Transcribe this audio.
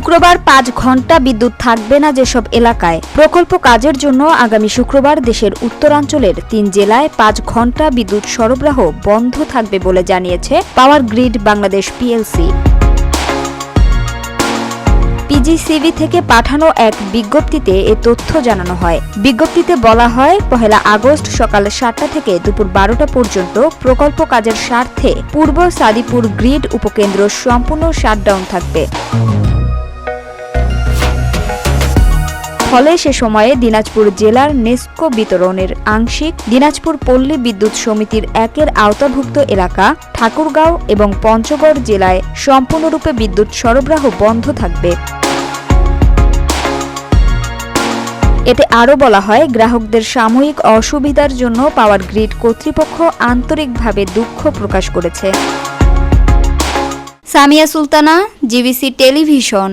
শুক্রবার 5 ঘন্টা বিদ্যুৎ থাকবে না যেসব এলাকায়। প্রকল্প কাজের জন্য আগামী শুক্রবার দেশের উত্তরাঞ্চলের 3 জেলায় 5 ঘন্টা বিদ্যুৎ সরবরাহ বন্ধ থাকবে বলে জানিয়েছে power grid Bangladesh PLC. PGCB থেকে পাঠানো এক বিজ্ঞপ্তিতে এ তথ্য জানানো হয়। বিজ্ঞপ্তিতে বলা হয়, 1 আগস্ট সকাল 7টা থেকে দুপুর 12টা পর্যন্ত প্রকল্প কাজের স্বার্থে পূর্ব সাদিপুর গ্রিড উপকেন্দ্র সম্পূর্ণ শাটডাউন থাকবে। ফলে সে সময়ে দিনাজপুর জেলার নেসকো বিতরণের আংশিক, দিনাজপুর পল্লী বিদ্যুৎ সমিতির 1-এর আওতাভুক্ত এলাকা, ঠাকুরগাঁও এবং পঞ্চগড় জেলায় সম্পূর্ণরূপে বিদ্যুৎ সরবরাহ বন্ধ থাকবে। এতে আরও বলা হয়, গ্রাহকদের সাময়িক অসুবিধার জন্য পাওয়ার গ্রিড কর্তৃপক্ষ আন্তরিকভাবে দুঃখ প্রকাশ করেছে। Samia Sultana, GBC television.